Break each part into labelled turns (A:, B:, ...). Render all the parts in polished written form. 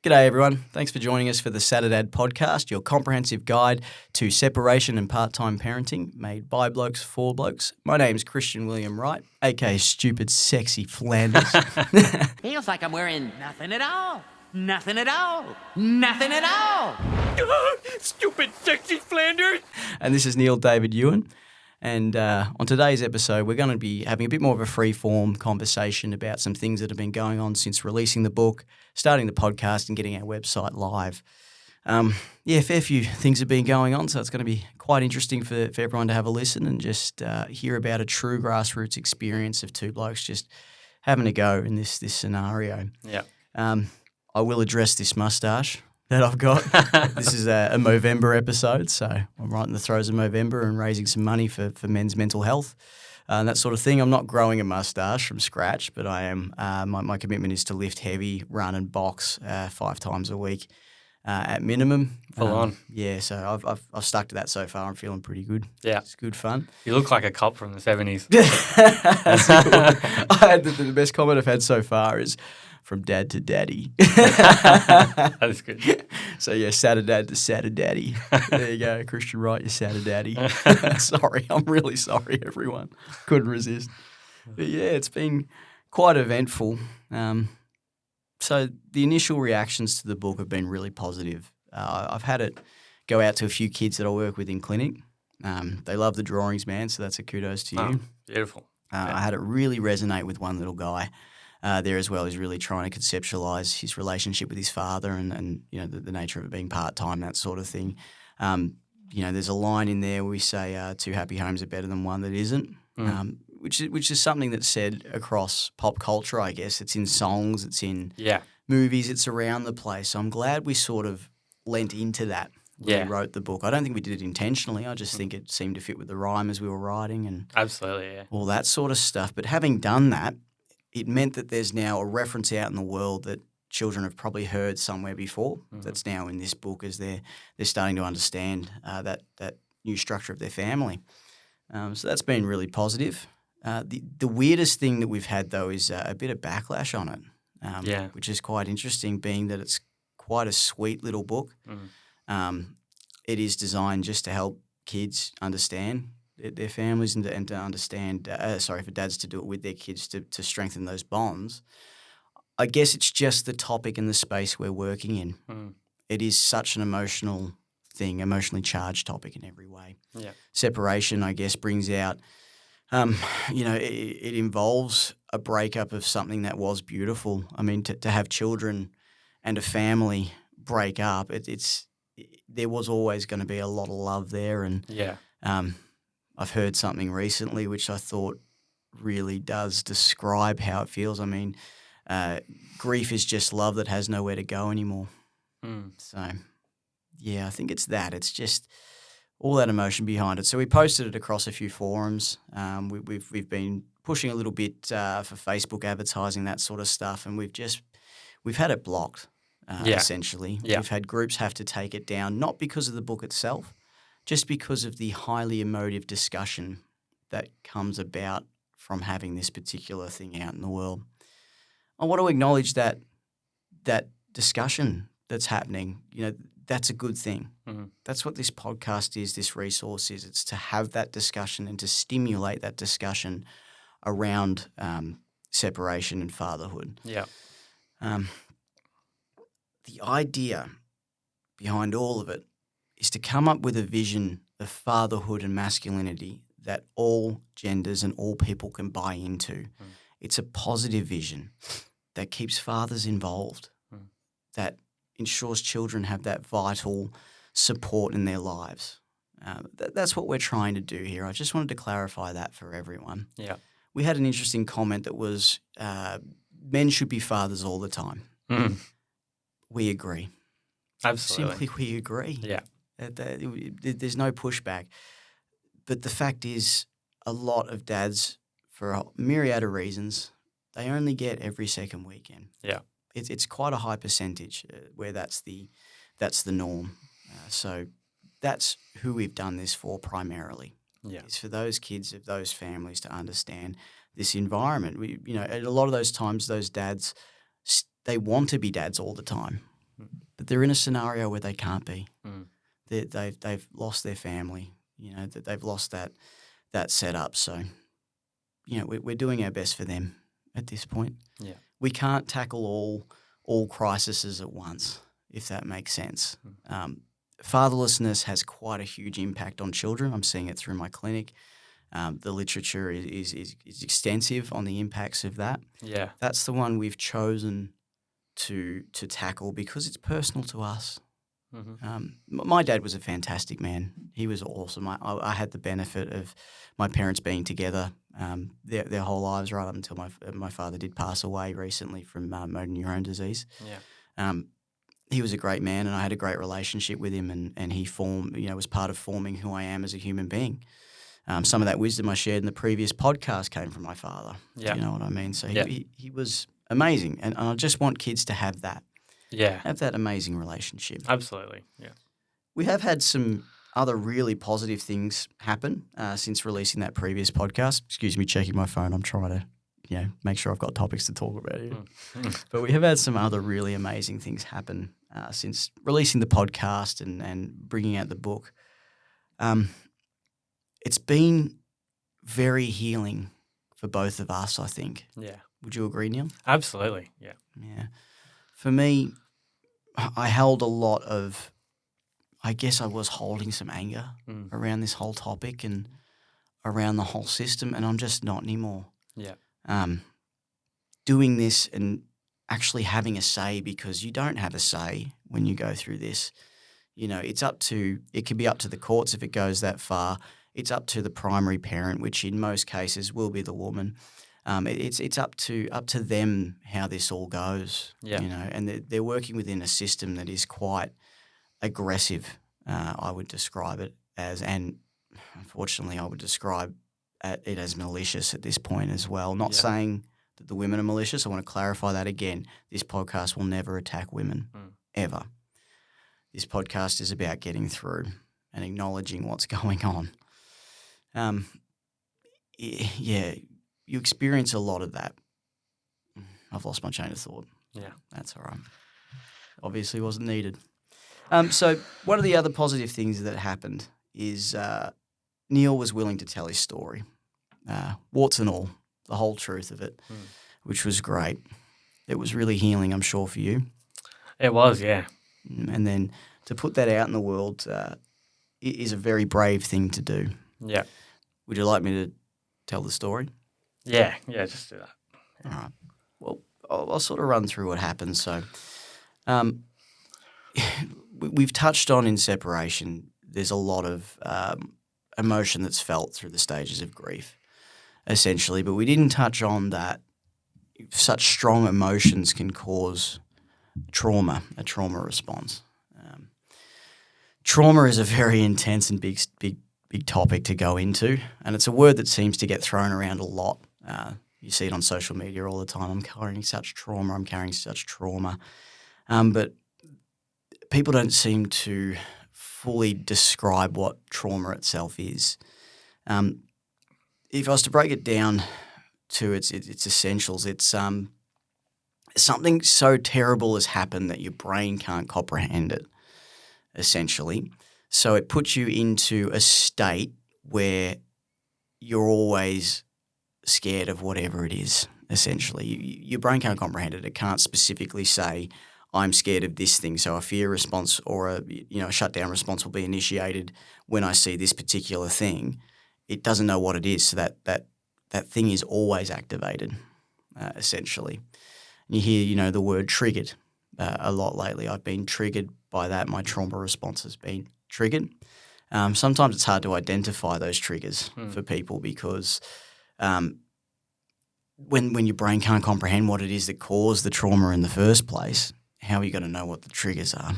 A: G'day everyone. Thanks for joining us for the Saturdad podcast, your comprehensive guide to separation and part-time parenting made by blokes for blokes. My name's Kristian William Wright, aka Stupid Sexy Flanders.
B: Feels like I'm wearing nothing at all. Nothing at all. Nothing at all.
C: Stupid sexy Flanders.
A: And this is Neil David Ewan. And on today's episode, we're going to be having a bit more of a free-form conversation about some things that have been going on since releasing the book, starting the podcast and getting our website live. A fair few things have been going on, so it's going to be quite interesting for everyone to have a listen and just hear about a true grassroots experience of two blokes just having a go in this scenario.
C: Yeah.
A: I will address this moustache that I've got. This is a Movember episode, so I'm right in the throes of Movember and raising some money for men's mental health and that sort of thing. I'm not growing a moustache from scratch, but I am. My commitment is to lift heavy, run and box 5 times a week at minimum.
C: Full on.
A: Yeah, so I've stuck to that so far. I'm feeling pretty good.
C: Yeah.
A: It's good fun.
C: You look like a cop from the 70s.
A: I had the best comment I've had so far is from dad to daddy.
C: That is good.
A: So, yeah, Saturdad to Saturday. There you go, Kristian Wright, your Saturday. Sorry, I'm really sorry, everyone. Couldn't resist. But, yeah, it's been quite eventful. So the initial reactions to the book have been really positive. I've had it go out to a few kids that I work with in clinic. They love the drawings, man, so that's a kudos to you.
C: Oh, beautiful.
A: I had it really resonate with one little guy. There as well. He's really trying to conceptualise his relationship with his father and you know the nature of it being part-time, that sort of thing. There's a line in there where we say 2 happy homes are better than one that isn't, which is something that's said across pop culture, I guess. It's in songs, it's in movies, it's around the place. So I'm glad we sort of lent into that when we wrote the book. I don't think we did it intentionally. I just think it seemed to fit with the rhyme as we were writing and
C: Absolutely, yeah.
A: all that sort of stuff. But having done that, it meant that there's now a reference out in the world that children have probably heard somewhere before. That's now in this book as they're starting to understand that new structure of their family. So that's been really positive. The weirdest thing that we've had, though, is a bit of backlash on it, which is quite interesting, being that it's quite a sweet little book. It is designed just to help kids understand their families and to understand, for dads to do it with their kids to strengthen those bonds. I guess it's just the topic and the space we're working in. It is such an emotional thing, emotionally charged topic in every way. Yeah. Separation, I guess, brings out, it involves a breakup of something that was beautiful. I mean, to have children and a family break up, there was always going to be a lot of love there. And I've heard something recently which I thought really does describe how it feels. I mean, grief is just love that has nowhere to go anymore. So, yeah, I think it's that. It's just all that emotion behind it. So we posted it across a few forums. We've been pushing a little bit for Facebook advertising, that sort of stuff, and we've had it blocked, essentially. Yeah. We've had groups have to take it down, not because of the book itself, just because of the highly emotive discussion that comes about from having this particular thing out in the world. I want to acknowledge that discussion that's happening, that's a good thing. That's what this podcast is, this resource is. It's to have that discussion and to stimulate that discussion around separation and fatherhood. Yeah. The idea behind all of it is to come up with a vision of fatherhood and masculinity that all genders and all people can buy into. It's a positive vision that keeps fathers involved, that ensures children have that vital support in their lives. That's what we're trying to do here. I just wanted to clarify that for everyone. Yeah. We had an interesting comment that was men should be fathers all the time. We agree.
C: Absolutely.
A: Simply we agree. Yeah. There's no pushback. But the fact is, a lot of dads, for a myriad of reasons, they only get every second weekend. Yeah. It's quite a high percentage where that's the norm. So that's who we've done this for primarily. Yeah. It's for those kids of those families to understand this environment. A lot of those times, those dads, they want to be dads all the time. but they're in a scenario where they can't be.
C: Mm.
A: They've lost their family, that they've lost that setup. So, we're doing our best for them at this point.
C: Yeah.
A: We can't tackle all crises at once, if that makes sense. Fatherlessness has quite a huge impact on children. I'm seeing it through my clinic. The literature is extensive on the impacts of that.
C: Yeah.
A: That's the one we've chosen to tackle because it's personal to us.
C: Mm-hmm.
A: My dad was a fantastic man. He was awesome. I had the benefit of my parents being together their whole lives right up until my father did pass away recently from motor neurone disease.
C: Yeah.
A: He was a great man, and I had a great relationship with him, and he was part of forming who I am as a human being. Some of that wisdom I shared in the previous podcast came from my father.
C: Yeah.
A: You know what I mean? So he was amazing, and I just want kids to have that.
C: Yeah.
A: Have that amazing relationship.
C: Absolutely. Yeah.
A: We have had some other really positive things happen since releasing that previous podcast. Excuse me, checking my phone. I'm trying to, make sure I've got topics to talk about here. But we have had some other really amazing things happen since releasing the podcast and bringing out the book. It's been very healing for both of us, I think.
C: Yeah.
A: Would you agree, Neil?
C: Absolutely. Yeah.
A: Yeah. For me, I held a lot of, I guess I was holding some anger around this whole topic and around the whole system, and I'm just not anymore.
C: Yeah.
A: Doing this and actually having a say, because you don't have a say when you go through this. It can be up to the courts if it goes that far. It's up to the primary parent, which in most cases will be the woman. It's up to them how this all goes.
C: Yeah.
A: And they're working within a system that is quite aggressive. I would describe it as, and unfortunately, I would describe it as malicious at this point as well. Not saying that the women are malicious. I want to clarify that again. This podcast will never attack women ever. This podcast is about getting through and acknowledging what's going on. You experience a lot of that. I've lost my chain of thought.
C: Yeah.
A: That's all right. Obviously wasn't needed. So one of the other positive things that happened is Neil was willing to tell his story, warts and all, the whole truth of it, which was great. It was really healing, I'm sure, for you.
C: It was, yeah.
A: And then to put that out in the world is a very brave thing to do.
C: Yeah.
A: Would you like me to tell the story?
C: Yeah, just do that.
A: All right. Well, I'll sort of run through what happened. So we've touched on in separation, there's a lot of emotion that's felt through the stages of grief, essentially. But we didn't touch on that such strong emotions can cause a trauma response. Trauma is a very intense and big topic to go into, and it's a word that seems to get thrown around a lot. You see it on social media all the time. I'm carrying such trauma. But people don't seem to fully describe what trauma itself is. If I was to break it down to its essentials, it's something so terrible has happened that your brain can't comprehend it, essentially. So it puts you into a state where you're always scared of whatever it is, essentially. Your brain can't comprehend it. It can't specifically say, I'm scared of this thing, so a fear response or a shutdown response will be initiated when I see this particular thing. It doesn't know what it is, so that thing is always activated, essentially. And you hear, the word triggered a lot lately. I've been triggered by that. My trauma response has been triggered. Sometimes it's hard to identify those triggers for people because when your brain can't comprehend what it is that caused the trauma in the first place, how are you going to know what the triggers are?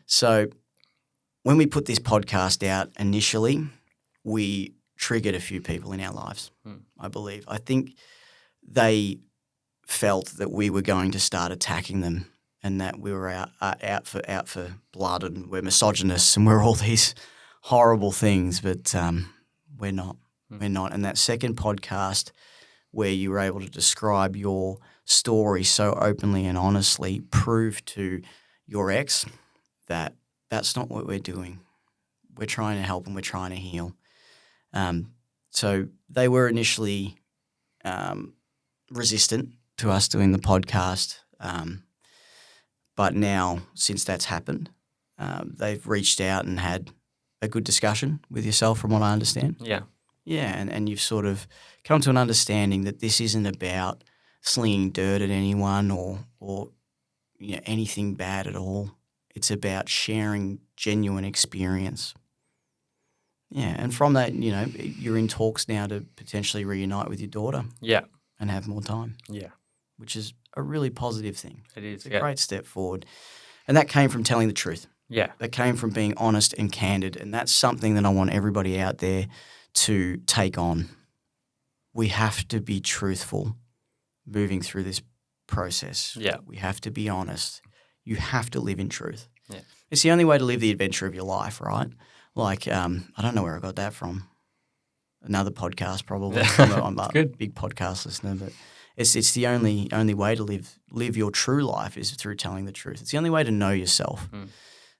A: So when we put this podcast out initially, we triggered a few people in our lives, I believe. I think they felt that we were going to start attacking them and that we were out for blood and we're misogynists and we're all these horrible things, but we're not. We're not. And that second podcast where you were able to describe your story so openly and honestly proved to your ex, that's not what we're doing. We're trying to help and we're trying to heal. So they were initially resistant to us doing the podcast, but now since that's happened, they've reached out and had a good discussion with yourself, from what I understand.
C: Yeah.
A: Yeah, and you've sort of come to an understanding that this isn't about slinging dirt at anyone or anything bad at all. It's about sharing genuine experience. Yeah, and from that, you're in talks now to potentially reunite with your daughter.
C: Yeah.
A: And have more time.
C: Yeah.
A: Which is a really positive thing.
C: It is.
A: It's a great step forward. And that came from telling the truth.
C: Yeah.
A: That came from being honest and candid. And that's something that I want everybody out there to take on. We have to be truthful moving through this process.
C: Yeah.
A: We have to be honest. You have to live in truth.
C: Yeah.
A: It's the only way to live the adventure of your life, right? Like, I don't know where I got that from. Another podcast, probably. I'm a big podcast listener, but it's the only way to live your true life is through telling the truth. It's the only way to know yourself.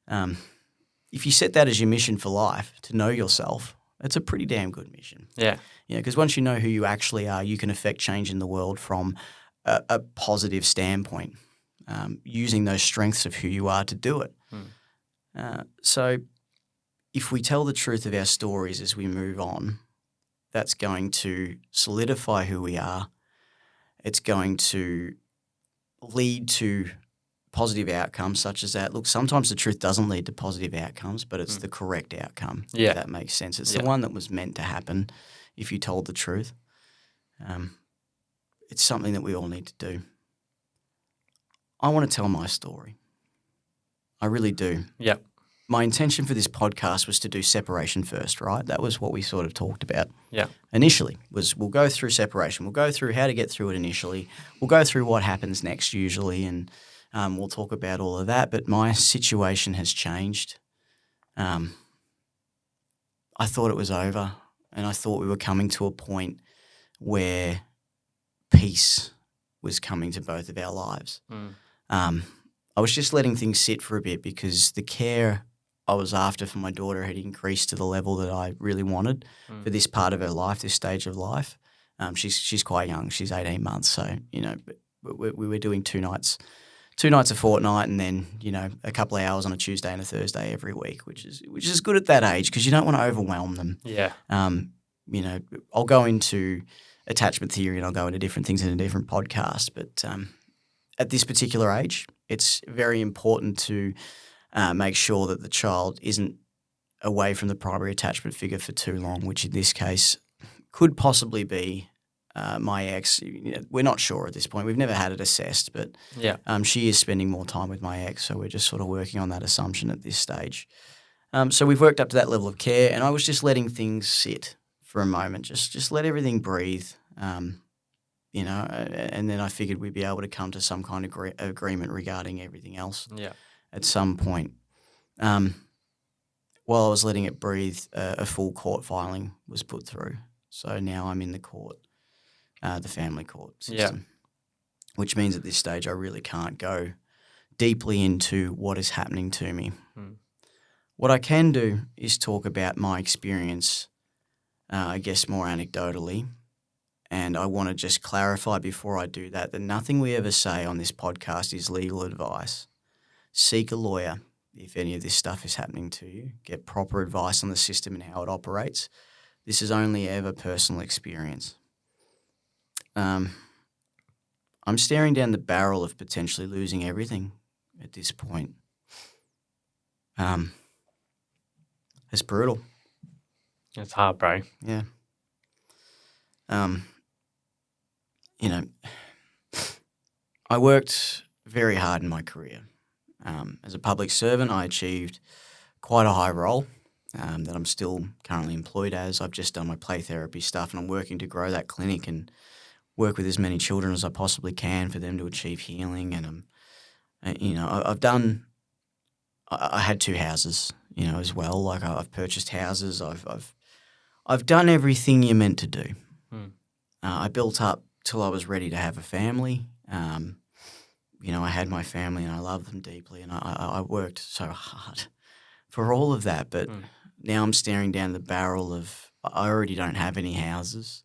A: If you set that as your mission for life, to know yourself, it's a pretty damn good mission.
C: Yeah.
A: Yeah, because once you know who you actually are, you can affect change in the world from a positive standpoint, using those strengths of who you are to do it. So if we tell the truth of our stories as we move on, that's going to solidify who we are. It's going to lead to positive outcomes such as that. Look, sometimes the truth doesn't lead to positive outcomes, but it's the correct outcome, if that makes sense. It's the one that was meant to happen if you told the truth. It's something that we all need to do. I want to tell my story. I really do.
C: Yep.
A: My intention for this podcast was to do separation first, right? That was what we sort of talked about.
C: Yeah.
A: Initially was we'll go through separation. We'll go through how to get through it initially. We'll go through what happens next usually, and we'll talk about all of that. But my situation has changed. I thought it was over, and I thought we were coming to a point where peace was coming to both of our lives. I was just letting things sit for a bit because the care I was after for my daughter had increased to the level that I really wanted for this part of her life, this stage of life. She's quite young. She's 18 months. So, we were doing two nights a fortnight and then, a couple of hours on a Tuesday and a Thursday every week, which is good at that age because you don't want to overwhelm them.
C: Yeah.
A: I'll go into attachment theory and I'll go into different things in a different podcast. But at this particular age, it's very important to make sure that the child isn't away from the primary attachment figure for too long, which in this case could possibly be my ex. We're not sure at this point. We've never had it assessed, but she is spending more time with my ex, so we're just sort of working on that assumption at this stage. So we've worked up to that level of care, and I was just letting things sit for a moment, just let everything breathe, and then I figured we'd be able to come to some kind of agreement regarding everything else at some point. While I was letting it breathe, a full court filing was put through. So now I'm in the court, the family court system, which means at this stage I really can't go deeply into what is happening to me. What I can do is talk about my experience, I guess more anecdotally, and I want to just clarify before I do that nothing we ever say on this podcast is legal advice. Seek a lawyer if any of this stuff is happening to you. Get proper advice on the system and how it operates. This is only ever personal experience. I'm staring down the barrel of potentially losing everything at this point. It's brutal.
C: It's hard, bro.
A: Yeah. I worked very hard in my career. As a public servant, I achieved quite a high role that I'm still currently employed as. I've just done my play therapy stuff, and I'm working to grow that clinic and work with as many children as I possibly can for them to achieve healing. And I had two houses, as well. Like I've purchased houses. I've done everything you're meant to do. I built up till I was ready to have a family. I had my family and I loved them deeply, and I worked so hard for all of that. But now I'm staring down the barrel of I already don't have any houses.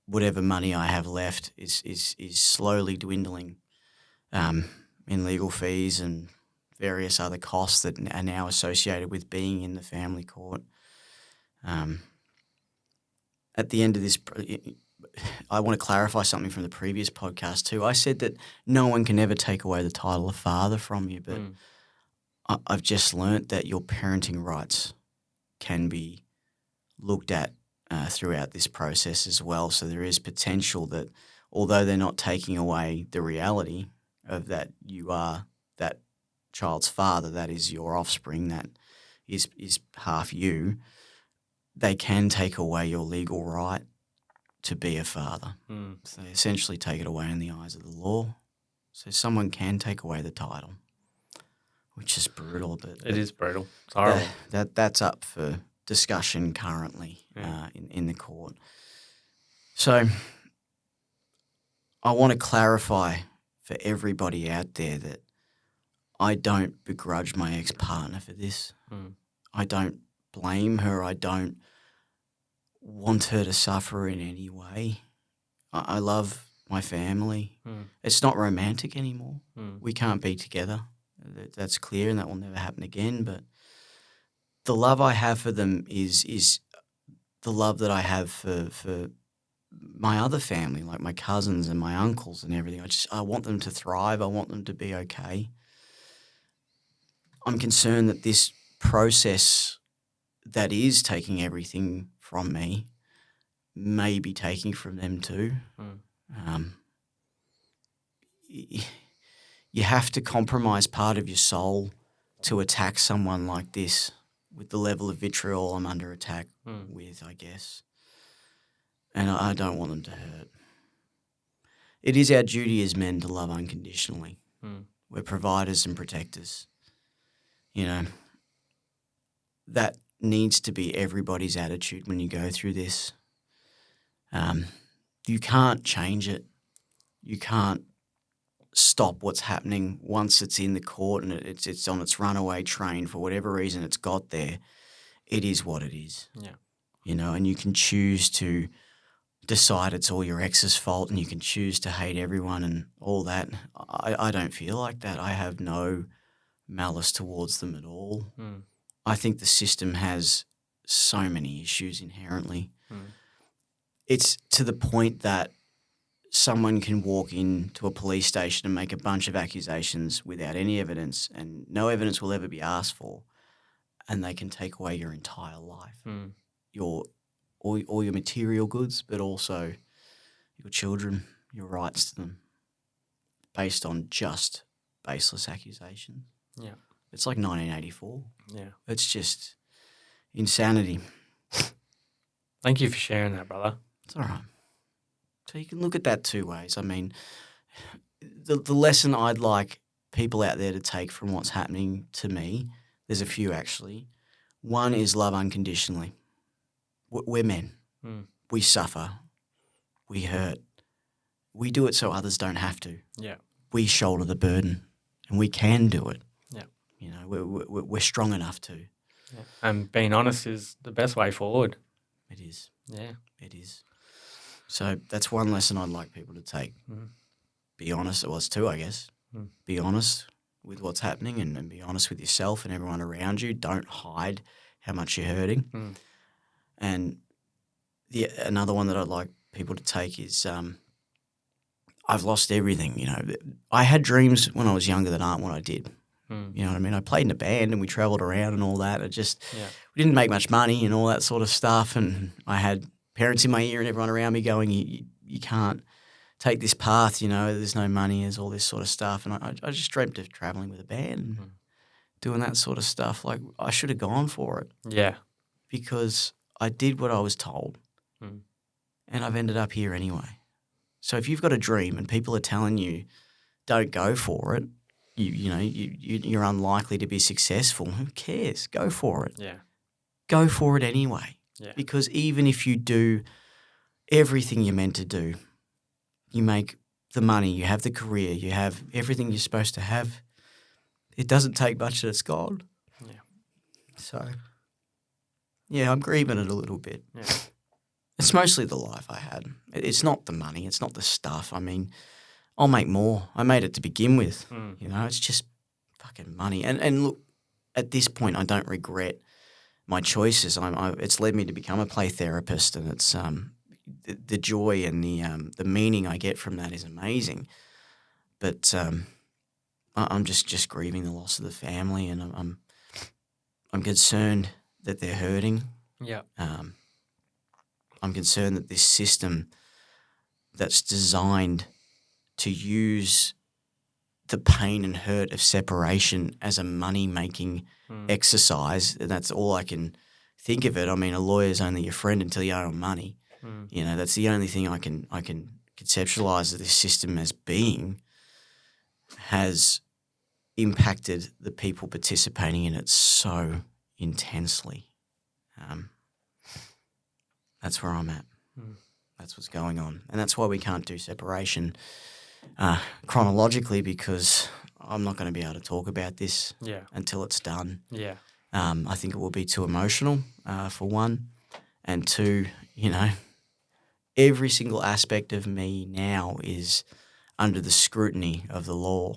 A: Whatever money I have left is slowly dwindling in legal fees and various other costs that are now associated with being in the family court. At the end of this, I want to clarify something from the previous podcast too. I said that no one can ever take away the title of father from you, but I've just learnt that your parenting rights can be looked at throughout this process as well. So there is potential that although they're not taking away the reality of that you are that child's father, that is your offspring, that is half you, they can take away your legal right to be a father. So they essentially take it away in the eyes of the law. So someone can take away the title, which is brutal. But
C: it is brutal. It's horrible.
A: That's up for discussion currently in the court. So I want to clarify for everybody out there that I don't begrudge my ex-partner for this. I don't blame her. I don't want her to suffer in any way. I love my family. It's not romantic anymore. We can't be together. That's clear, and that will never happen again. But the love I have for them is the love that I have for my other family, like my cousins and my uncles and everything. I want them to thrive. I want them to be okay. I'm concerned that this process that is taking everything from me may be taking from them too. You have to compromise part of your soul to attack someone like this with the level of vitriol I'm under attack with, I guess. And I don't want them to hurt. It is our duty as men to love unconditionally. We're providers and protectors. That needs to be everybody's attitude when you go through this. You can't change it. You can't stop what's happening once it's in the court and it's on its runaway train for whatever reason it's got there. It is what it is. Yeah. And you can choose to decide it's all your ex's fault and you can choose to hate everyone and all that. I don't feel like that. I have no malice towards them at all. I think the system has so many issues inherently. It's to the point that someone can walk into a police station and make a bunch of accusations without any evidence and no evidence will ever be asked for, and they can take away your entire life, all your material goods, but also your children, your rights to them, based on just baseless accusations.
C: Yeah.
A: It's like 1984.
C: Yeah.
A: It's just insanity.
C: Thank you for sharing that, brother.
A: It's all right. So you can look at that two ways. I mean, the lesson I'd like people out there to take from what's happening to me, there's a few actually. One is love unconditionally. We're men. We suffer. We hurt. We do it so others don't have to.
C: Yeah.
A: We shoulder the burden and we can do it.
C: Yeah.
A: We're strong enough to.
C: Yeah. And being honest is the best way forward.
A: It is.
C: Yeah.
A: It is. So that's one lesson I'd like people to take. Be honest. Well, it's two, I guess. Be honest with what's happening and be honest with yourself and everyone around you. Don't hide how much you're hurting. And another one that I'd like people to take is I've lost everything. I had dreams when I was younger that aren't what I did. You know what I mean? I played in a band and we travelled around and all that. We didn't make much money and all that sort of stuff. And I had parents in my ear and everyone around me going, you can't take this path, there's no money, there's all this sort of stuff. And I just dreamt of travelling with a band, doing that sort of stuff. Like I should have gone for it.
C: Yeah.
A: Because I did what I was told and I've ended up here anyway. So if you've got a dream and people are telling you don't go for it, you're unlikely to be successful, who cares? Go for it.
C: Yeah.
A: Go for it anyway.
C: Yeah.
A: Because even if you do everything you're meant to do, you make the money, you have the career, you have everything you're supposed to have. It doesn't take much that it's gone.
C: Yeah.
A: So, yeah, I'm grieving it a little bit.
C: Yeah.
A: It's mostly the life I had. It's not the money. It's not the stuff. I mean, I'll make more. I made it to begin with. You know, it's just fucking money. And look, at this point, I don't regret my choices. It's led me to become a play therapist, and it's the joy and the meaning I get from that is amazing. But I'm just grieving the loss of the family, and I'm concerned that they're hurting.
C: Yeah.
A: I'm concerned that this system that's designed to use the pain and hurt of separation as a money-making exercise, and that's all I can think of it. I mean, a lawyer's only your friend until you owe him money. You know, that's the only thing I can conceptualize that this system as being has impacted the people participating in it so intensely. That's where I'm at. That's what's going on. And that's why we can't do separation chronologically, because I'm not going to be able to talk about this until it's done.
C: Yeah.
A: I think it will be too emotional, for one. And two, you know, every single aspect of me now is under the scrutiny of the law.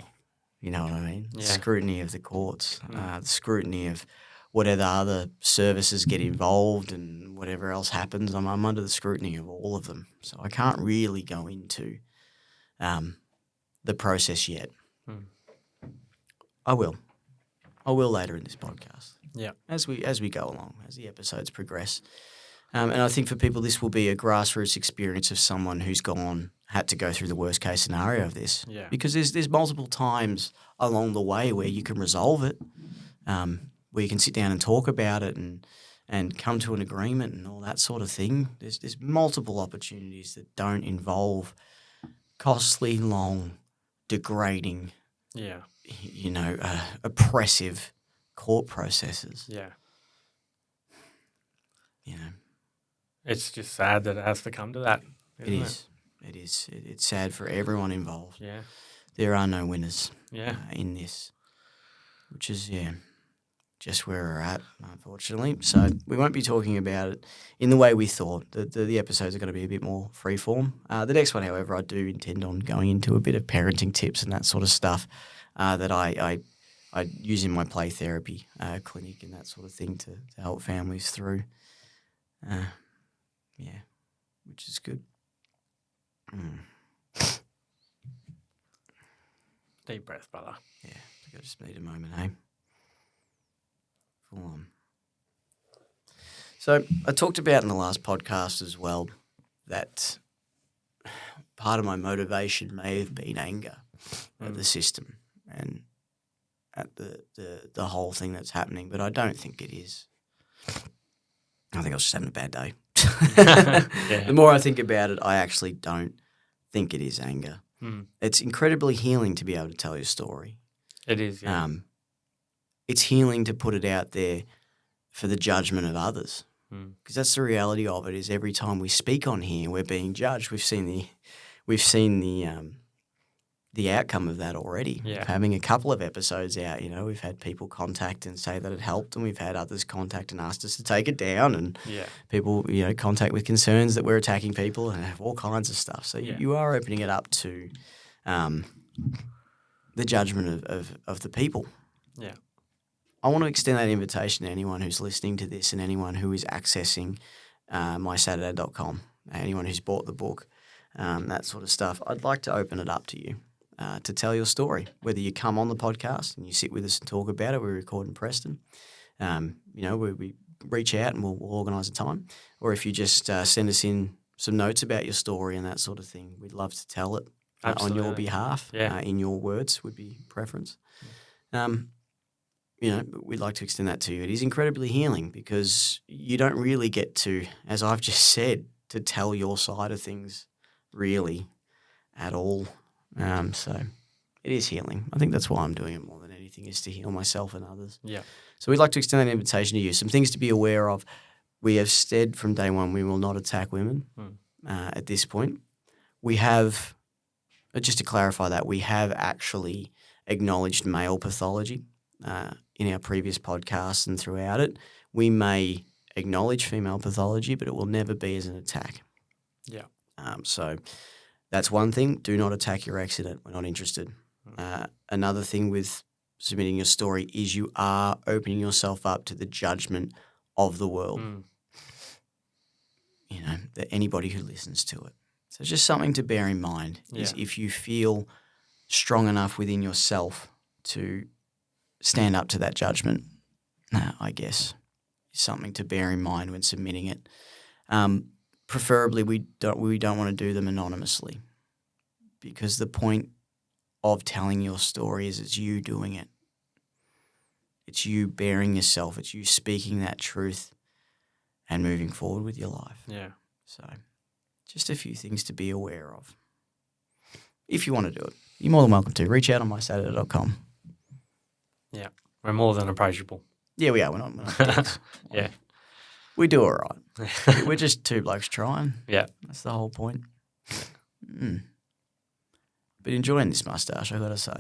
A: You know what I mean?
C: Yeah.
A: Scrutiny of the courts, the scrutiny of whatever other services get involved and whatever else happens. I'm under the scrutiny of all of them. So I can't really go into the process yet. I will later in this podcast.
C: Yeah.
A: As we go along, as the episodes progress. And I think for people, this will be a grassroots experience of someone who's had to go through the worst case scenario of this.
C: Yeah.
A: Because there's multiple times along the way where you can resolve it, where you can sit down and talk about it and come to an agreement and all that sort of thing. There's multiple opportunities that don't involve costly, long, degrading, you know, oppressive court processes.
C: Yeah.
A: You know.
C: It's just sad that it has to come to that.
A: It is. It is. It's sad for everyone involved.
C: Yeah.
A: There are no winners
C: Yeah.
A: In this, which is, just where we're at, unfortunately. So we won't be talking about it in the way we thought. The episodes are going to be a bit more freeform. The next one, however, I do intend on going into a bit of parenting tips and that sort of stuff that I use in my play therapy clinic and that sort of thing to help families through. Which is good.
C: Deep breath, brother.
A: Yeah, I think I just need a moment, hey? Full on. So I talked about in the last podcast as well that part of my motivation may have been anger at the system and at the whole thing that's happening, but I don't think it is. I think I was just having a bad day. The more I think about it, I actually don't think it is anger. It's incredibly healing to be able to tell your story.
C: It is, yeah.
A: It's healing to put it out there for the judgment of others, because that's the reality of it. Is every time we speak on here, we're being judged. We've seen the outcome of that already.
C: Yeah.
A: Having a couple of episodes out, you know, we've had people contact and say that it helped, and we've had others contact and asked us to take it down, and people, you know, contact with concerns that we're attacking people and all kinds of stuff. So you are opening it up to the judgment of the people.
C: Yeah.
A: I want to extend that invitation to anyone who's listening to this and anyone who is accessing mysaturdad.com, anyone who's bought the book, that sort of stuff. I'd like to open it up to you to tell your story, whether you come on the podcast and you sit with us and talk about it. We record in Preston. You know, we reach out and we'll organise a time. Or if you just send us in some notes about your story and that sort of thing, we'd love to tell it on your behalf, in your words would be preference. You know, we'd like to extend that to you. It is incredibly healing because you don't really get to, as I've just said, to tell your side of things really at all. So it is healing. I think that's why I'm doing it more than anything, is to heal myself and others.
C: Yeah.
A: So we'd like to extend that invitation to you. Some things to be aware of. We have said from day one we will not attack women at this point. We have just to clarify that, we have actually acknowledged male pathology in our previous podcasts and throughout it. We may acknowledge female pathology, but it will never be as an attack.
C: Yeah.
A: So that's one thing. Do not attack your accident. We're not interested. Another thing with submitting your story is you are opening yourself up to the judgment of the world. You know, that anybody who listens to it. So just something to bear in mind is if you feel strong enough within yourself to stand up to that judgment, I guess, is something to bear in mind when submitting it. Preferably, we don't want to do them anonymously, because the point of telling your story is it's you doing it. It's you bearing yourself. It's you speaking that truth and moving forward with your life.
C: Yeah.
A: So just a few things to be aware of. If you want to do it, you're more than welcome to. Reach out on mysaturdad.com.
C: Yeah. We're more than approachable.
A: Yeah, we are. We're not dicks.
C: Yeah.
A: We do all right. We're just two blokes trying.
C: Yeah.
A: That's the whole point. But enjoying this mustache, I got to say.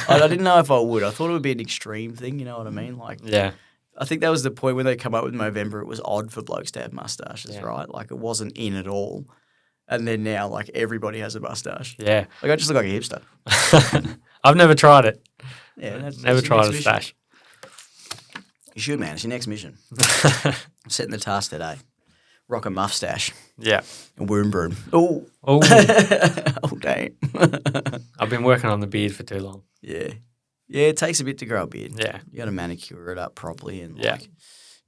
A: I didn't know if I would. I thought it would be an extreme thing, you know what I mean? Like,
C: yeah.
A: I think that was the point when they come up with Movember. It was odd for blokes to have mustaches, right? Like, it wasn't in at all. And then now, like, everybody has a mustache.
C: Yeah.
A: Like, I just look like a hipster.
C: I've never tried it.
A: Yeah,
C: never tried a stash.
A: You should, man. It's your next mission. Setting the task today. Rock a mustache.
C: Yeah.
A: A worm broom. Oh.
C: Oh.
A: Oh, dang.
C: I've been working on the beard for too long.
A: Yeah. Yeah, it takes a bit to grow a beard.
C: Yeah.
A: You got to manicure it up properly and like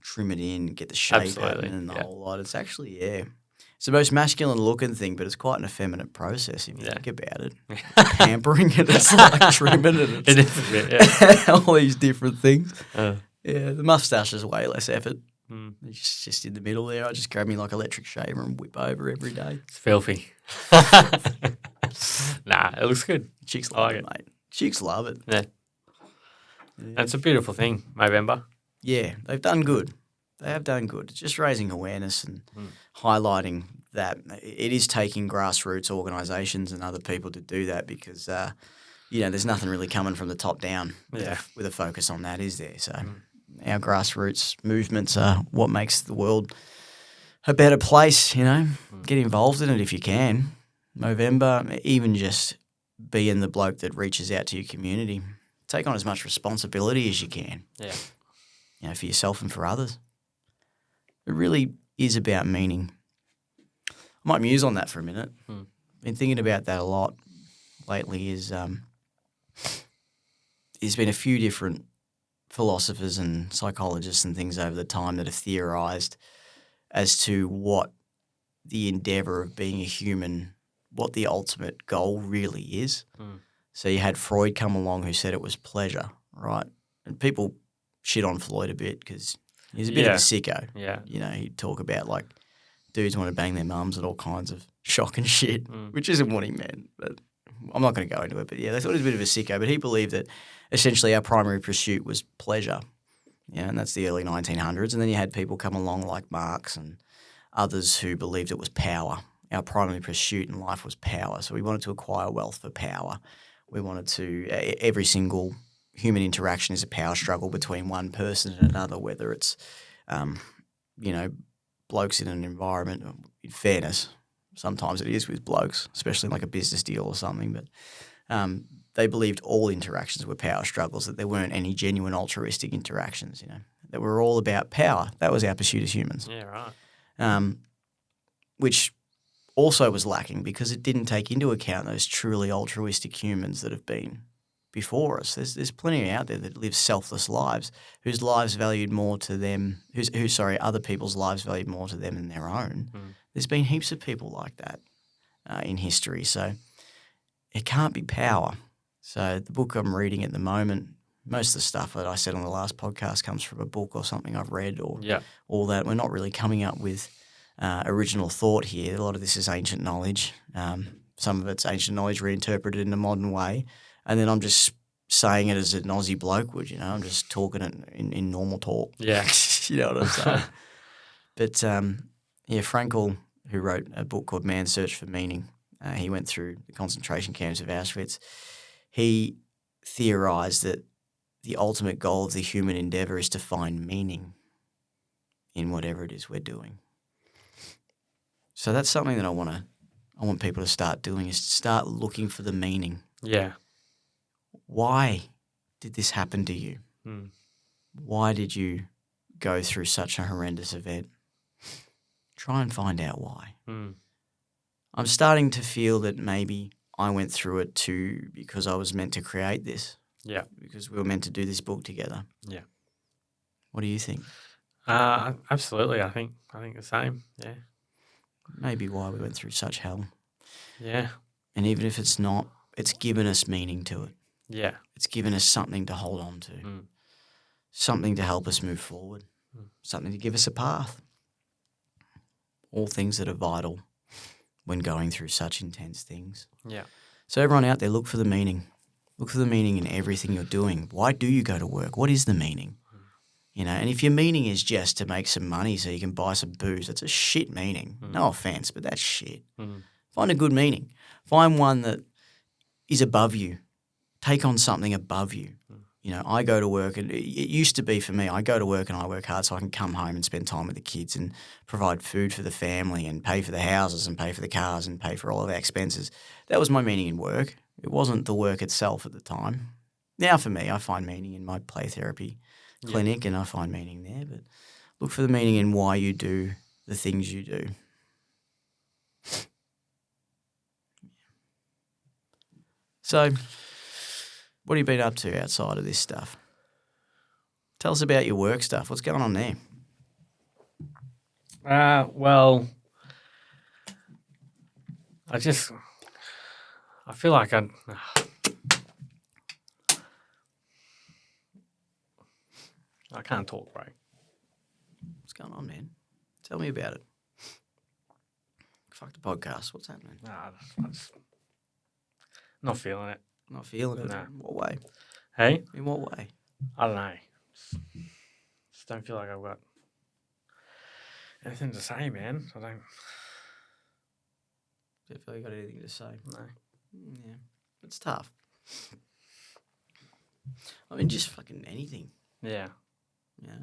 A: trim it in, get the shape happening and the whole lot. It's actually, it's the most masculine looking thing, but it's quite an effeminate process if you think about it. Pampering it, it's like trimming it.
C: It is a bit,
A: all these different things. Yeah, the mustache is way less effort. It's just in the middle there. I just grab me like electric shaver and whip over every day.
C: It's filthy. Nah, it looks good.
A: Chicks love it, mate. Chicks love it.
C: Yeah. It's a beautiful thing, Movember.
A: Yeah, they've done good. They have done good. It's just raising awareness and highlighting that it is taking grassroots organisations and other people to do that because, there's nothing really coming from the top down with a focus on that, is there? So our grassroots movements are what makes the world a better place, Get involved in it if you can. Movember, even just being the bloke that reaches out to your community. Take on as much responsibility as you can. Yeah. For yourself and for others. It really is about meaning. I might muse on that for a minute. Been thinking about that a lot lately there's been a few different philosophers and psychologists and things over the time that have theorised as to what the endeavour of being a human, what the ultimate goal really is. So you had Freud come along who said it was pleasure, right? And people shit on Floyd a bit because he's a bit of a sicko.
C: Yeah.
A: He'd talk about like dudes want to bang their mums and all kinds of shocking shit, which isn't what he meant. But I'm not going to go into it. But yeah, they thought he was a bit of a sicko. But he believed that essentially our primary pursuit was pleasure. Yeah, and that's the early 1900s. And then you had people come along like Marx and others who believed it was power. Our primary pursuit in life was power. So we wanted to acquire wealth for power. We wanted to every single human interaction is a power struggle between one person and another, whether it's, blokes in an environment. In fairness, sometimes it is with blokes, especially like a business deal or something. But they believed all interactions were power struggles, that there weren't any genuine altruistic interactions, that were all about power. That was our pursuit as humans.
C: Yeah, right.
A: Which also was lacking because it didn't take into account those truly altruistic humans that have been before us. There's plenty out there that live selfless lives, whose lives valued more to them, other people's lives valued more to them than their own. There's been heaps of people like that in history. So it can't be power. So the book I'm reading at the moment, most of the stuff that I said on the last podcast comes from a book or something I've read or all that. We're not really coming up with original thought here. A lot of this is ancient knowledge. Some of it's ancient knowledge reinterpreted in a modern way. And then I'm just saying it as an Aussie bloke would, I'm just talking it in normal talk.
C: Yeah.
A: You know what I'm saying? But, Frankl, who wrote a book called Man's Search for Meaning, he went through the concentration camps of Auschwitz. He theorized that the ultimate goal of the human endeavor is to find meaning in whatever it is we're doing. So that's something that I want people to start doing, is to start looking for the meaning.
C: Yeah.
A: Why did this happen to you?
C: Mm.
A: Why did you go through such a horrendous event? Try and find out why.
C: Mm.
A: I'm starting to feel that maybe I went through it too because I was meant to create this.
C: Yeah.
A: Because we were meant to do this book together.
C: Yeah.
A: What do you think?
C: Absolutely. I think the same. Yeah.
A: Maybe why we went through such hell.
C: Yeah.
A: And even if it's not, it's given us meaning to it.
C: Yeah.
A: It's given us something to hold on to.
C: Mm.
A: Something to help us move forward. Something to give us a path. All things that are vital when going through such intense things.
C: Yeah.
A: So everyone out there, look for the meaning. Look for the meaning in everything you're doing. Why do you go to work? What is the meaning? You know, and if your meaning is just to make some money so you can buy some booze, that's a shit meaning. No offense, but that's shit. Find a good meaning. Find one that is above you. Take on something above you. You know, I go to work, and it used to be for me, I go to work and I work hard so I can come home and spend time with the kids and provide food for the family and pay for the houses and pay for the cars and pay for all of our expenses. That was my meaning in work. It wasn't the work itself at the time. Now for me, I find meaning in my play therapy clinic and I find meaning there. But look for the meaning in why you do the things you do. So, what have you been up to outside of this stuff? Tell us about your work stuff. What's going on there?
C: Well, I feel like I can't talk, right?
A: What's going on, man? Tell me about it. Fuck the podcast. What's happening?
C: Nah, I'm just not feeling it.
A: Not feeling it.
C: No.
A: In what way?
C: Hey?
A: In what way?
C: I don't know. Just don't feel like I've got anything to say, man. I don't.
A: Do you feel you got anything to say?
C: No.
A: Yeah. It's tough. I mean, just fucking anything.
C: Yeah.
A: Yeah.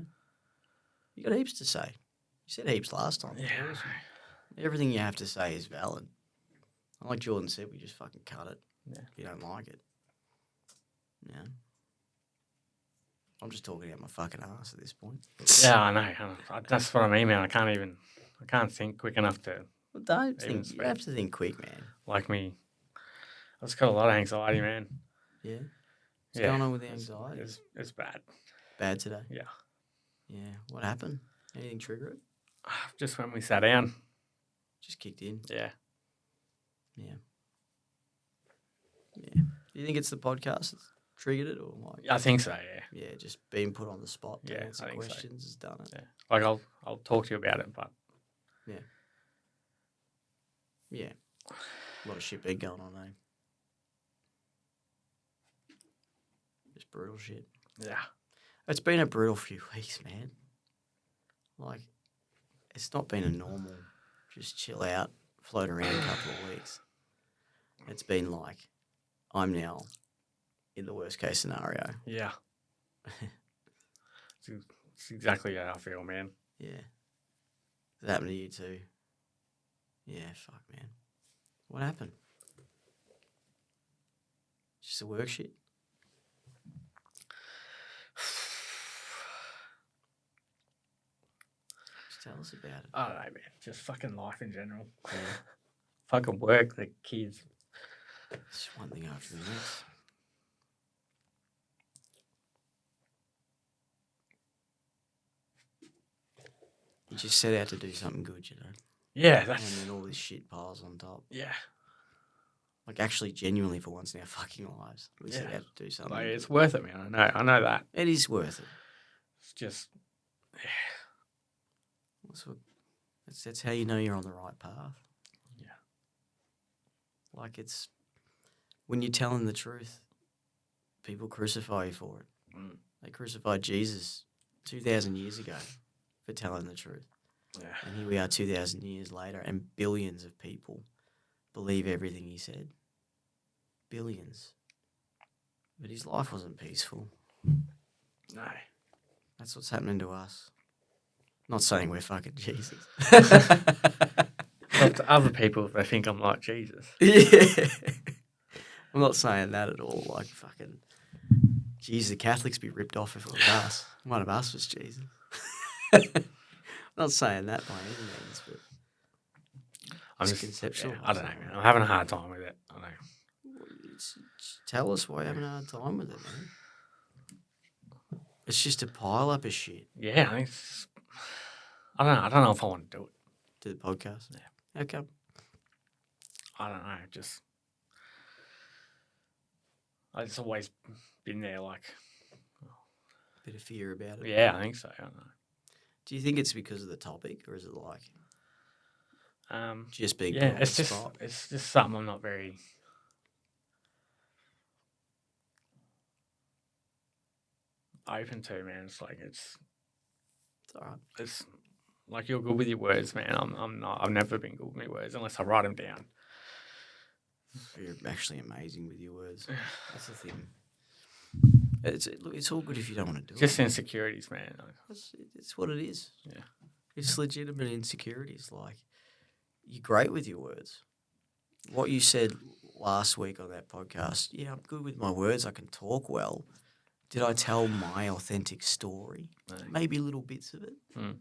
A: You got heaps to say. You said heaps last time.
C: Yeah.
A: Everything you have to say is valid. Like Jordan said, we just fucking cut it.
C: Yeah.
A: If you don't like it. Yeah. I'm just talking out my fucking ass at this point.
C: Yeah, I know. That's what I mean, man. I can't think quick enough to.
A: Well, don't
C: Even
A: think. You have to think quick, man.
C: Like me. I just got a lot of anxiety, man.
A: Yeah. What's going on with the anxiety?
C: It's bad.
A: Bad today?
C: Yeah.
A: Yeah. What happened? Anything trigger it?
C: Just when we sat down.
A: Just kicked in?
C: Yeah.
A: Yeah. Yeah. Do you think it's the podcast that's triggered it, or like?
C: I think so, yeah.
A: Yeah, just being put on the spot to
C: Yeah,
A: answer
C: I think so.
A: questions has done it.
C: Yeah. Like I'll talk to you about it, but
A: Yeah. A lot of shit been going on, eh? Just brutal shit.
C: yeah.
A: It's been a brutal few weeks, man. Like, it's not been a normal, just chill out, float around a couple of weeks. It's been like, I'm now in the worst case scenario.
C: Yeah. It's exactly how I feel, man.
A: Yeah. Does that happen to you too? Yeah, fuck, man. What happened? Just the work shit? Just tell us about it.
C: I don't know, man. Just fucking life in general. Yeah. Fucking work, the kids.
A: It's one thing after the next. You just set out to do something good, you know?
C: Yeah,
A: And
C: that's.
A: then all this shit piles on top.
C: Yeah.
A: Like, actually, genuinely, for once in our fucking lives, we set
C: Yeah.
A: out to do something.
C: Like,
A: good.
C: it's worth it, man. I know that.
A: It is worth it.
C: It's just.
A: That's how you know you're on the right path.
C: Yeah.
A: Like, it's when you're telling the truth, people crucify you for it.
C: Mm.
A: They crucified Jesus 2,000 years ago for telling the truth.
C: Yeah.
A: And here we are 2,000 years later, and billions of people believe everything he said. Billions. But his life wasn't peaceful.
C: No.
A: That's what's happening to us. Not saying we're fucking Jesus.
C: Well, to other people, they think I'm like Jesus.
A: Yeah. I'm not saying that at all. Like, fucking, geez, the Catholics be ripped off if it was us. One of us was Jesus. Not saying that by any means, but
C: I'm
A: it's
C: just
A: conceptual.
C: I don't know, man. I'm having a hard time with it. I know.
A: Tell us why you're having a hard time with it, man. It's just a pile up of shit.
C: Yeah, I think I don't know if I want to do it.
A: To the podcast?
C: Yeah.
A: How come?
C: I don't know. It's always been there, like...
A: Bit of fear about it.
C: Yeah, I think so. I don't know.
A: Do you think it's because of the topic, or is it like just being put on
C: it's
A: the
C: just
A: spot?
C: it's just something I'm not very open to, man. It's like it's
A: all right.
C: It's like you're good with your words, man. I'm not. I've never been good with my words unless I write them down.
A: You're actually amazing with your words. That's the thing. It's all good if you don't want to do it.
C: Just insecurities, man.
A: It's what it is.
C: Yeah.
A: It's legitimate insecurities. Like, you're great with your words. What you said last week on that podcast, yeah, I'm good with my words. I can talk well. Did I tell my authentic story?
C: No.
A: Maybe little bits of it.
C: Mm.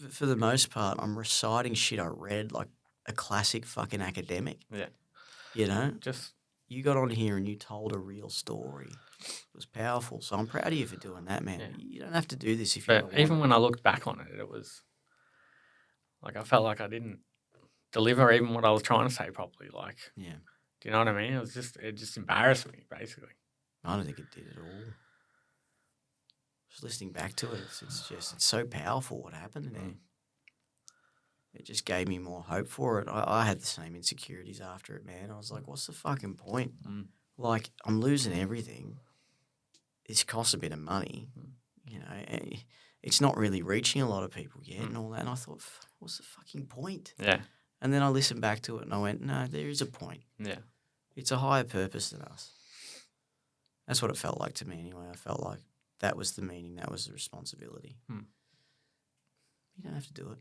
A: But for the most part, I'm reciting shit I read like a classic fucking academic.
C: Yeah.
A: You know?
C: Just...
A: You got on here and you told a real story. It was powerful. So I'm proud of you for doing that, man.
C: Yeah.
A: You don't have to do this if you
C: But
A: don't want
C: even
A: to.
C: when I looked back on it, it was like I felt like I didn't deliver even what I was trying to say properly. Like,
A: Yeah.
C: do you know what I mean? It just embarrassed me, basically.
A: I don't think it did at all. Just listening back to it, it's so powerful what happened there. It just gave me more hope for it. I had the same insecurities after it, man. I was like, what's the fucking point? Like, I'm losing everything. It's cost a bit of money. You know, it's not really reaching a lot of people yet and all that. And I thought, what's the fucking point?
C: Yeah.
A: And then I listened back to it and I went, no, there is a point.
C: Yeah.
A: It's a higher purpose than us. That's what it felt like to me anyway. I felt like that was the meaning. That was the responsibility. You don't have to do it.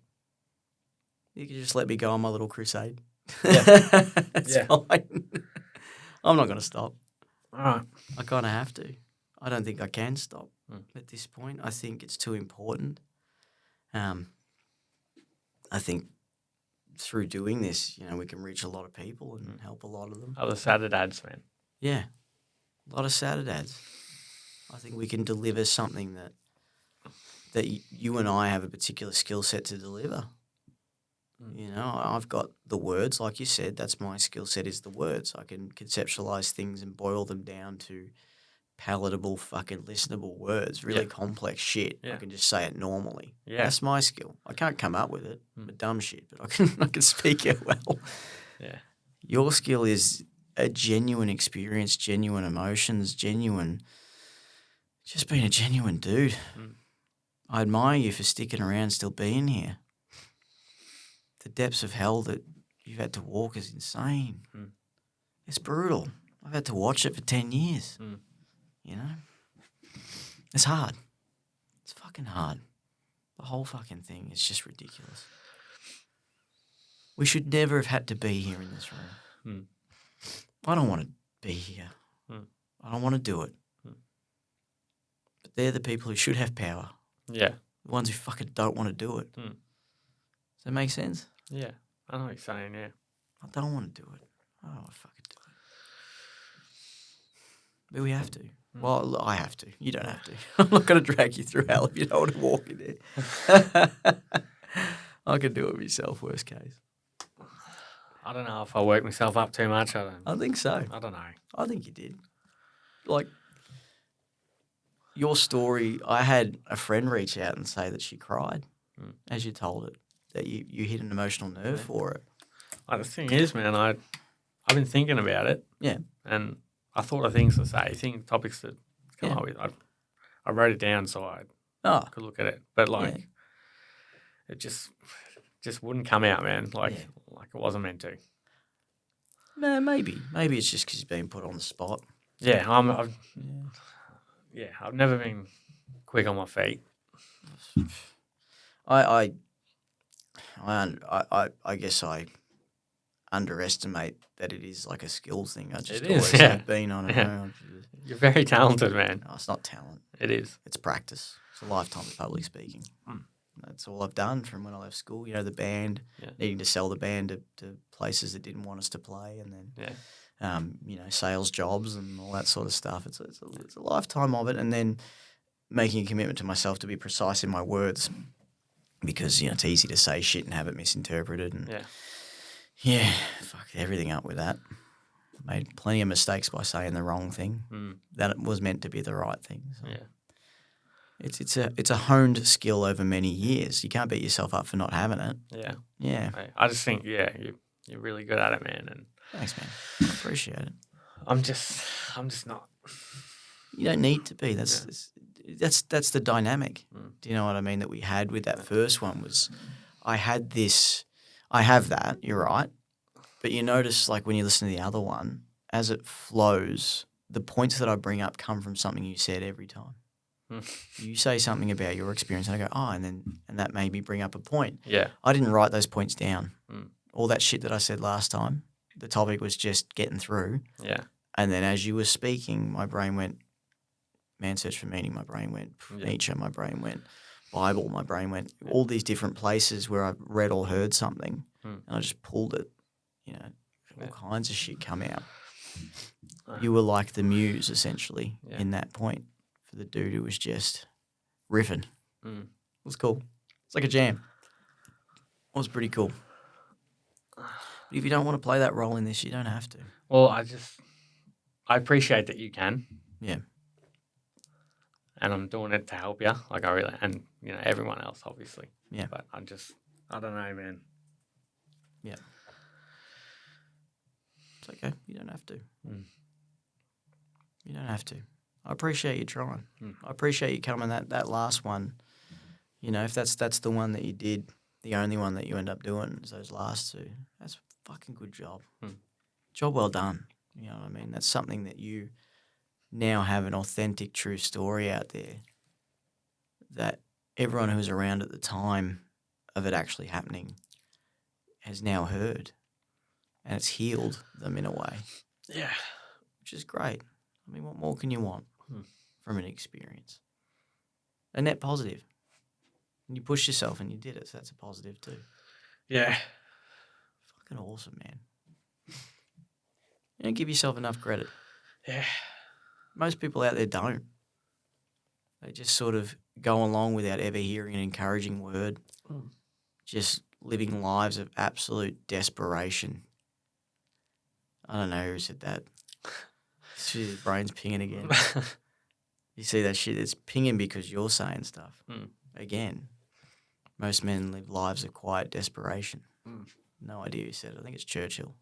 A: You can just let me go on my little crusade.
C: Yeah.
A: It's fine. I'm not going to stop.
C: All right.
A: I kind of have to. I don't think I can stop at this point. I think it's too important. I think through doing this, you know, we can reach a lot of people and help a lot of them.
C: Other Saturdads, man.
A: Yeah. A lot of Saturdads. I think we can deliver something that you and I have a particular skill set to deliver. You know, I've got the words, like you said, that's my skill set is the words. I can conceptualize things and boil them down to palatable, fucking listenable words, really complex shit.
C: Yeah.
A: I can just say it normally.
C: Yeah.
A: That's my skill. I can't come up with it, but dumb shit, but I can speak it well.
C: Yeah.
A: Your skill is a genuine experience, genuine emotions, just being a genuine dude. I admire you for sticking around, still being here. The depths of hell that you've had to walk is insane. It's brutal. I've had to watch it for 10 years. You know? It's hard. It's fucking hard. The whole fucking thing is just ridiculous. We should never have had to be here in this room. I don't want to be here. I don't want to do it. But they're the people who should have power.
C: Yeah.
A: The ones who fucking don't want to do it. Does that make sense?
C: Yeah. I know what you're saying, yeah.
A: I don't want to do it. I don't want to fucking do it. But we have to. Well, I have to. You don't have to. I'm not going to drag you through hell if you don't want to walk in there. I can do it myself, worst case.
C: I don't know if I work myself up too much.
A: I think so.
C: I don't know.
A: I think you did. Like, your story, I had a friend reach out and say that she cried as you told it, that you hit an emotional nerve for it.
C: The thing is, man, I've been thinking about it.
A: Yeah.
C: And I thought of things to say, topics to come up with. I wrote it down so I could look at it. But, it just wouldn't come out, man. Like it wasn't meant to.
A: No, maybe it's just because he's been put on the spot.
C: Yeah, I've never been quick on my feet.
A: I guess I underestimate that it is like a skill thing. I just always have been on it. Yeah.
C: You're very talented, man.
A: No, it's not talent.
C: It is.
A: It's practice. It's a lifetime of public speaking. That's all I've done from when I left school. You know, the band, needing to sell the band to places that didn't want us to play, and then, you know, sales jobs and all that sort of stuff. It's a lifetime of it, and then making a commitment to myself to be precise in my words, because, you know, it's easy to say shit and have it misinterpreted. And fuck everything up with that. Made plenty of mistakes by saying the wrong thing that it was meant to be the right thing. So.
C: Yeah.
A: It's a honed skill over many years. You can't beat yourself up for not having it.
C: Yeah.
A: Yeah.
C: I just think, you're really good at it, man. And
A: thanks, man. I appreciate it.
C: I'm just not.
A: You don't need to be. That's the dynamic. Do you know what I mean? That we had with that first one was, I have that. You're right, but you notice, like, when you listen to the other one, as it flows, the points that I bring up come from something you said every time. You say something about your experience, and I go, and that made me bring up a point.
C: Yeah.
A: I didn't write those points down. All that shit that I said last time, the topic was just getting through.
C: Yeah.
A: And then as you were speaking, my brain went, Man Search for Meaning, my brain went, Nietzsche, my brain went, Bible, my brain went, all these different places where I read or heard something, and I just pulled it, you know, all kinds of shit come out. You were like the muse, essentially, in that point. For the dude who was just riffing. It was cool. It's like a jam. It was pretty cool. But if you don't want to play that role in this, you don't have to.
C: Well, I appreciate that you can.
A: Yeah.
C: And I'm doing it to help you. Like, I really, and, you know, everyone else, obviously.
A: Yeah.
C: But I don't know, man.
A: Yeah. It's okay. You don't have to. You don't have to. I appreciate you trying. I appreciate you coming that last one. You know, if that's the one that you did, the only one that you end up doing is those last two. That's a fucking good job. Job well done. You know what I mean? That's something that you now have an authentic, true story out there that everyone who was around at the time of it actually happening has now heard, and it's healed them in a way.
C: Yeah.
A: Which is great. I mean, what more can you want from an experience? A net positive. And you pushed yourself and you did it, so that's a positive too.
C: Yeah.
A: Fucking awesome, man. You don't give yourself enough credit.
C: Yeah.
A: Most people out there don't. They just sort of go along without ever hearing an encouraging word, just living lives of absolute desperation. I don't know who said that. His brain's pinging again. You see that shit? It's pinging because you're saying stuff. Again, most men live lives of quiet desperation. No idea who said it. I think it's Churchill.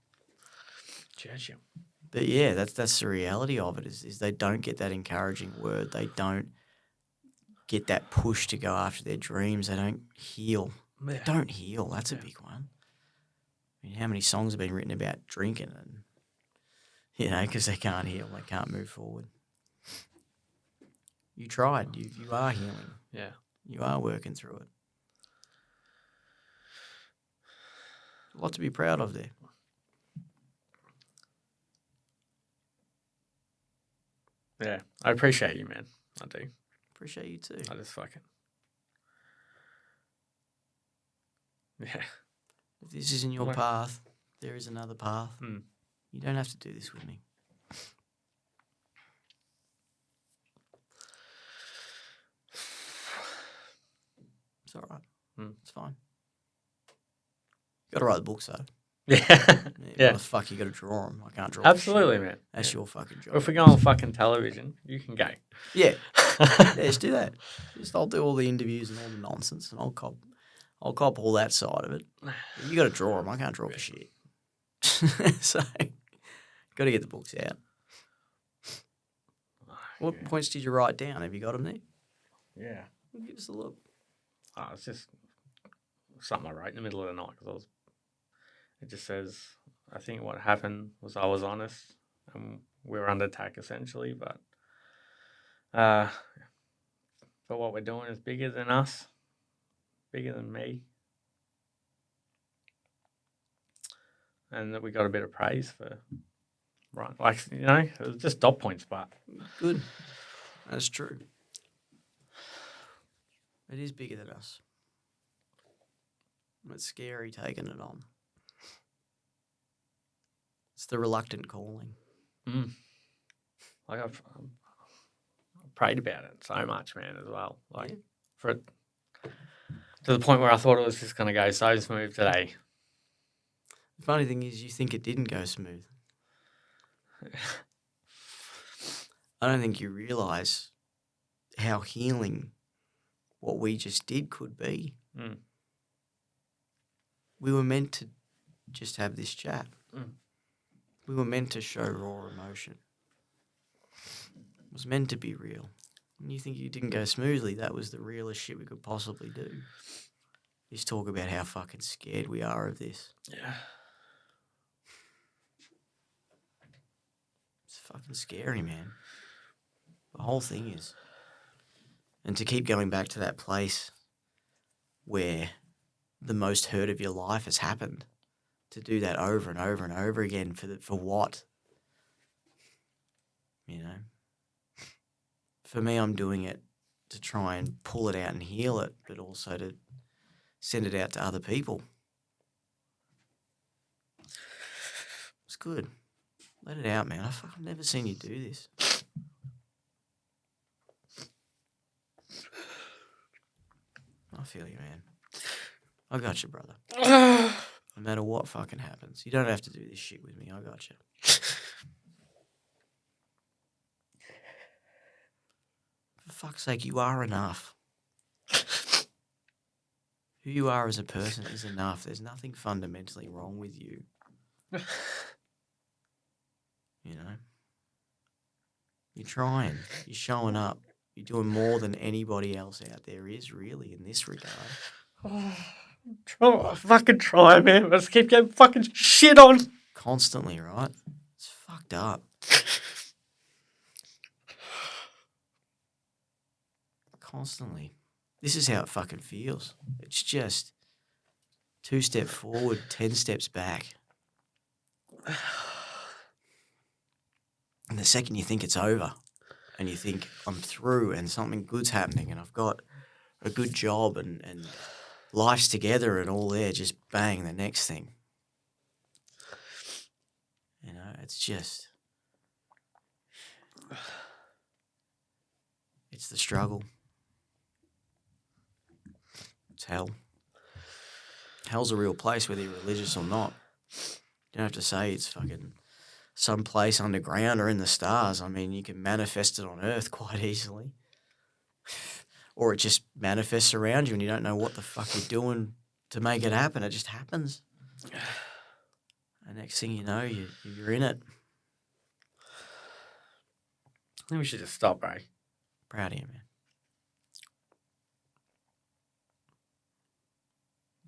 A: But yeah, that's the reality of it is they don't get that encouraging word. They don't get that push to go after their dreams. They don't heal. They don't heal. That's a big one. I mean, how many songs have been written about drinking and, you know, because they can't heal, they can't move forward. You tried. You are healing.
C: Yeah.
A: You are working through it. A lot to be proud of there.
C: Yeah. I appreciate you, man. I do.
A: Appreciate you too.
C: I just fucking... Yeah.
A: If this isn't your path, there is another path. You don't have to do this with me. It's all right. It's fine. You got to write the books, though.
C: Yeah.
A: What the fuck, you got to draw them. I can't draw
C: Absolutely, man.
A: That's your fucking job.
C: Or if we go on fucking television, you can go.
A: Yeah. Yeah, just do that. I'll do all the interviews and all the nonsense, and I'll cop all that side of it. You got to draw them. I can't draw for shit. So, got to get the books out. What points did you write down? Have you got them there?
C: Yeah.
A: Give us a look.
C: It's just something I wrote in the middle of the night because it just says I think what happened was I was honest, and we were under attack essentially. But what we're doing is bigger than us, bigger than me, and that we got a bit of praise for, right? Like, it was just dot points, but
A: Good. That's true. It is bigger than us. It's scary taking it on. It's the reluctant calling.
C: Like I've prayed about it so much, man, as well. Like for it to the point where I thought it was just going to go so smooth today.
A: The funny thing is, you think it didn't go smooth. I don't think you realise how healing what we just did could be. We were meant to just have this chat. We were meant to show raw emotion. It was meant to be real. And you think it didn't go smoothly, that was the realest shit we could possibly do. Just talk about how fucking scared we are of this.
C: Yeah.
A: It's fucking scary, man. The whole thing is. And to keep going back to that place where the most hurt of your life has happened, to do that over and over and over again for what? You know? For me, I'm doing it to try and pull it out and heal it, but also to send it out to other people. It's good. Let it out, man. I've never seen you do this. I feel you, man. I got you, brother. No matter what fucking happens. You don't have to do this shit with me. I got you. For fuck's sake, you are enough. Who you are as a person is enough. There's nothing fundamentally wrong with you. You know? You're trying. You're showing up. You're doing more than anybody else out there is, really, in this regard.
C: Fucking try, man. Let's keep getting fucking shit on.
A: Constantly, right? It's fucked up. Constantly. This is how it fucking feels. It's just 2 steps forward, 10 steps back. And the second you think it's over and you think I'm through and something good's happening and I've got a good job and life's together and all there, just bang, the next thing. You know, it's just... It's the struggle. It's hell. Hell's a real place, whether you're religious or not. You don't have to say it's fucking some place underground or in the stars. I mean, you can manifest it on Earth quite easily. Or it just manifests around you and you don't know what the fuck you're doing to make it happen. It just happens. And next thing you know, you're in it.
C: I think we should just stop, bro.
A: Proud of you, man.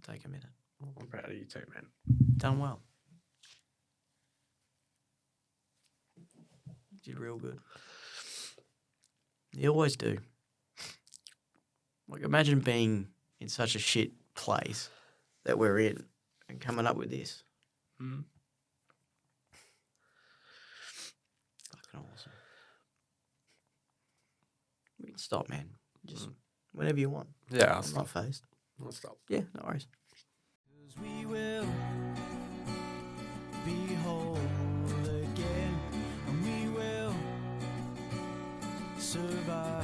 A: Take a minute.
C: I'm proud of you too, man.
A: Done well. Did real good. You always do. Like, imagine being in such a shit place that we're in and coming up with this. Fucking awesome. We can stop, man. Just whenever you want.
C: Yeah,
A: I'm not phased.
C: I'll stop.
A: Yeah, no worries.
D: We will be whole again, and we will survive.